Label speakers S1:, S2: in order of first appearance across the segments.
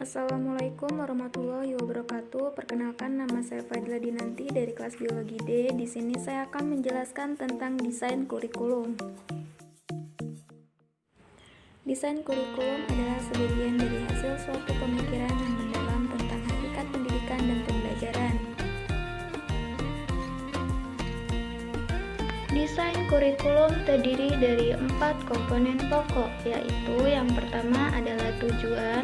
S1: Assalamualaikum warahmatullahi wabarakatuh. Perkenalkan, nama saya Fadila Dinanti dari kelas Biologi D. Di sini saya akan menjelaskan tentang desain kurikulum. Desain kurikulum adalah sebagian dari hasil suatu pemikiran yang mendalam tentang hakikat pendidikan dan pembelajaran. Desain kurikulum terdiri dari 4 komponen pokok, yaitu yang pertama adalah tujuan,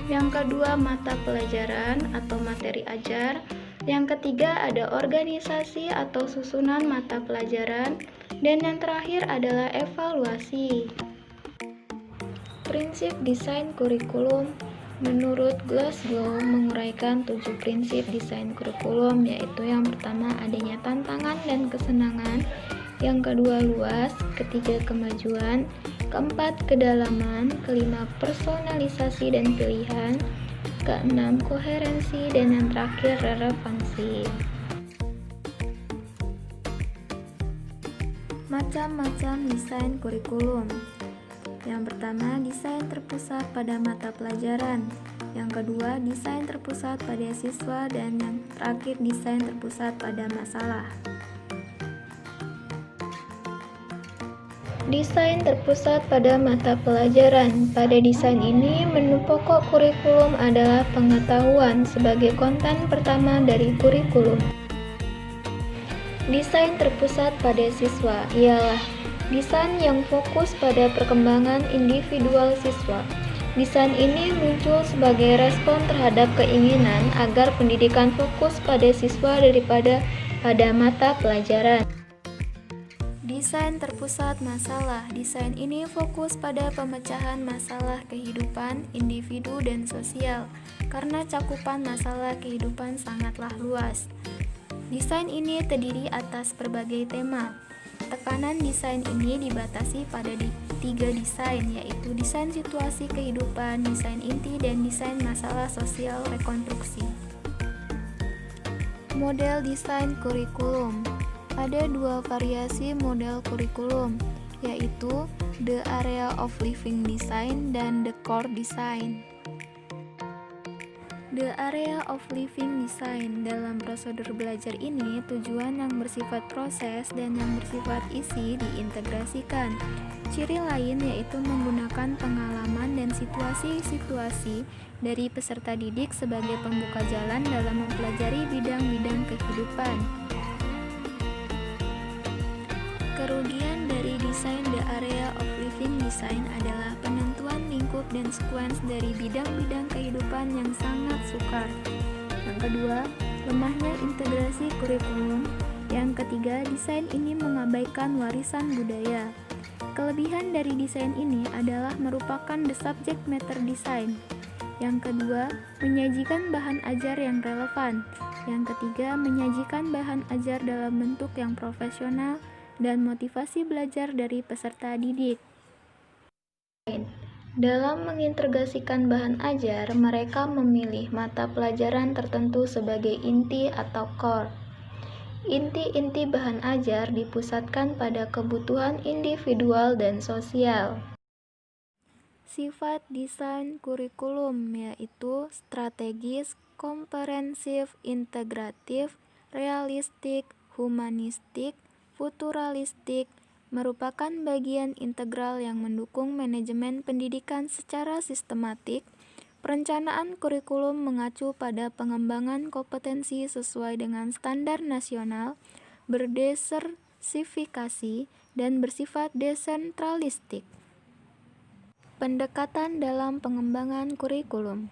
S1: yang kedua mata pelajaran atau materi ajar, yang ketiga ada organisasi atau susunan mata pelajaran, dan yang terakhir adalah evaluasi. Prinsip desain kurikulum menurut Glasgow menguraikan 7 prinsip desain kurikulum, yaitu yang pertama adanya tantangan dan kesenangan, yang kedua luas, ketiga kemajuan, keempat kedalaman, kelima personalisasi dan pilihan, keenam koherensi, dan yang terakhir relevansi. Macam-macam desain kurikulum. Yang pertama, desain terpusat pada mata pelajaran. Yang kedua, desain terpusat pada siswa, dan yang terakhir desain terpusat pada masalah. Desain terpusat pada mata pelajaran. Pada desain ini, menu pokok kurikulum adalah pengetahuan sebagai konten pertama dari kurikulum. Desain terpusat pada siswa ialah desain yang fokus pada perkembangan individual siswa. Desain ini muncul sebagai respon terhadap keinginan agar pendidikan fokus pada siswa daripada pada mata pelajaran. Desain terpusat masalah. Desain ini fokus pada pemecahan masalah kehidupan individu dan sosial, karena cakupan masalah kehidupan sangatlah luas. Desain ini terdiri atas berbagai tema. Tekanan desain ini dibatasi pada 3 desain, yaitu desain situasi kehidupan, desain inti, dan desain masalah sosial rekonstruksi. Model desain kurikulum. Ada 2 variasi model kurikulum, yaitu the area of living design dan the core design. The area of living design. Dalam prosedur belajar ini, tujuan yang bersifat proses dan yang bersifat isi diintegrasikan. Ciri lain yaitu menggunakan pengalaman dan situasi-situasi dari peserta didik sebagai pembuka jalan dalam mempelajari bidang-bidang kehidupan. Kerugian dari desain the area of living design adalah penentuan lingkup dan sequence dari bidang-bidang kehidupan yang sangat sukar. Yang kedua, lemahnya integrasi kurikulum. Yang ketiga, desain ini mengabaikan warisan budaya. Kelebihan dari desain ini adalah merupakan the subject matter design. Yang kedua, menyajikan bahan ajar yang relevan. Yang ketiga, menyajikan bahan ajar dalam bentuk yang profesional dan motivasi belajar dari peserta didik. Dalam mengintegrasikan bahan ajar, mereka memilih mata pelajaran tertentu sebagai inti atau core. Inti-inti bahan ajar dipusatkan pada kebutuhan individual dan sosial. Sifat desain kurikulum yaitu strategis, komprehensif, integratif, realistik, humanistik, futuralistik, merupakan bagian integral yang mendukung manajemen pendidikan secara sistematik. Perencanaan kurikulum mengacu pada pengembangan kompetensi sesuai dengan standar nasional, berdiversifikasi, dan bersifat desentralistik. Pendekatan dalam pengembangan kurikulum.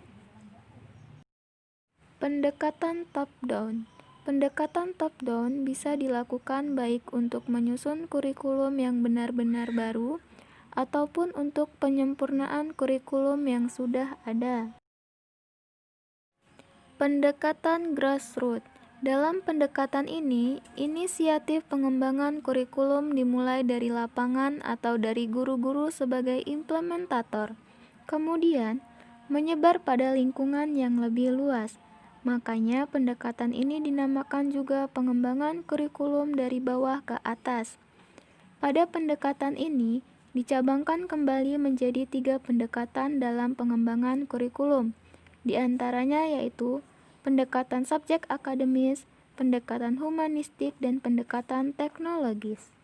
S1: Pendekatan top-down. Pendekatan top-down bisa dilakukan baik untuk menyusun kurikulum yang benar-benar baru ataupun untuk penyempurnaan kurikulum yang sudah ada. Pendekatan grassroots. Dalam pendekatan ini, inisiatif pengembangan kurikulum dimulai dari lapangan atau dari guru-guru sebagai implementator, kemudian menyebar pada lingkungan yang lebih luas. Makanya pendekatan ini dinamakan juga pengembangan kurikulum dari bawah ke atas. Pada pendekatan ini, dicabangkan kembali menjadi 3 pendekatan dalam pengembangan kurikulum, Di antaranya yaitu pendekatan subjek akademis, pendekatan humanistik, dan pendekatan teknologis.